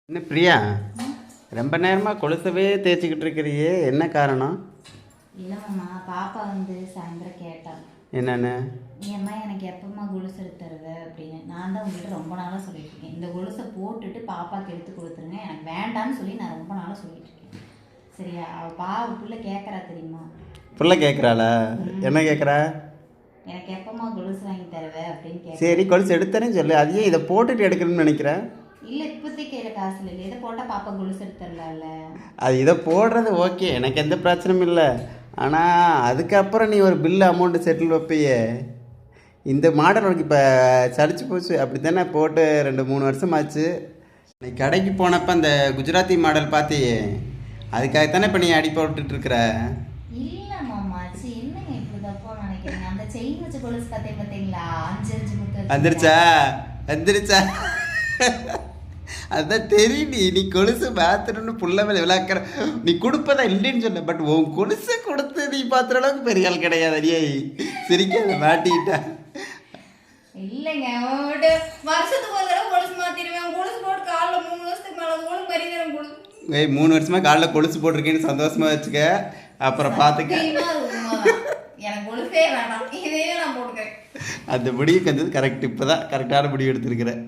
என்ன பிரியா, ரொம்ப நேரமாக கொலுசவே தேய்ச்சிக்கிட்டு இருக்கிறியே, என்ன காரணம்? இல்லைம்மா, பாப்பா வந்து சாயந்தரம் கேட்டான் என்னென்ன? ஏம்மா எனக்கு எப்பம்மா கொலுசு எடுத்து தருவ அப்படின்னு. நான் தான் உங்கள்கிட்ட ரொம்ப நாளாக சொல்லிட்டு இருக்கேன், இந்த கொலுசை போட்டுட்டு பாப்பாவுக்கு எடுத்து கொடுத்துருங்க, எனக்கு வேண்டாம்னு சொல்லி நான் ரொம்ப நாளாக சொல்லிட்டு இருக்கேன். சரியா? அவள் பிள்ளை கேட்குறா தெரியுமா? பிள்ளை கேட்குறாளா? என்ன கேட்குறா? எனக்கு எப்பம்மா கொலுசு வாங்கி தருவ அப்படின்னு கேட்க. சரி, கொலுசு எடுத்தேன்னு சொல்லு. அதையே இதை போட்டுட்டு எடுக்கணும்னு நினைக்கிறேன். இல்லை, இப்போதைக்கு கையில் காசு இல்லை, இதை போட்டால் பாப்பா கொலுசு எடுத்து தரலாம்ல. அது இதை போடுறது ஓகே, எனக்கு எந்த பிரச்சனையும் இல்லை. ஆனால் அதுக்கப்புறம் நீ ஒரு பில்லு அமௌண்ட்டு செட்டில் வைப்பையே, இந்த மாடல் உனக்கு இப்போ சலிச்சு போச்சு. அப்படி தானே போட்டு 2-3 வருஷம் ஆச்சு. நீ கடைக்கு போனப்போ அந்த குஜராத்தி மாடல் பார்த்தியே, அதுக்காகத்தானே இப்போ நீ அடி போட்டுட்ருக்குற. இல்லை மாமா, என்னங்க இப்படி தப்பா நினைக்கிறீங்க? அந்த செயின் வச்ச கொலுசு பார்த்தீங்களா, 5 முத்து வந்துருச்சா? வந்துருச்சா? அதான் தெரியும். நீ கொலுசு மாத்திரன்னு புள்ள மேலே விளாக்குற. நீ கொடுப்பதா இல்லைன்னு சொன்ன, பட் உன் கொலுசை கொடுத்து நீ பார்த்துற அளவுக்கு பெரிய ஆள் கிடையாது. அடியே சிரிக்காத, மாட்டிக்கிட்ட. இல்லைங்க, வருஷத்துக்கு ஒரு தடவை கொலுசு மாத்திடுவேன். கொலுசு போட்டு காலில் 3 வருஷத்துக்கு மேலே கொலுசு பரிதாரம் கொலுசு. 3 வருஷமா காலில் கொலுசு போட்டிருக்கேன்னு சந்தோஷமா வச்சுக்க. அப்புறம் பார்த்துக்க. எனக்கு கொலுசே வேண்டாம், இதையே நான் போட்டுக்கிறேன். அந்த முடிவுக்கு வந்தது கரெக்ட். இப்போ தான் கரெக்டான முடிவு எடுத்துருக்கிறேன்.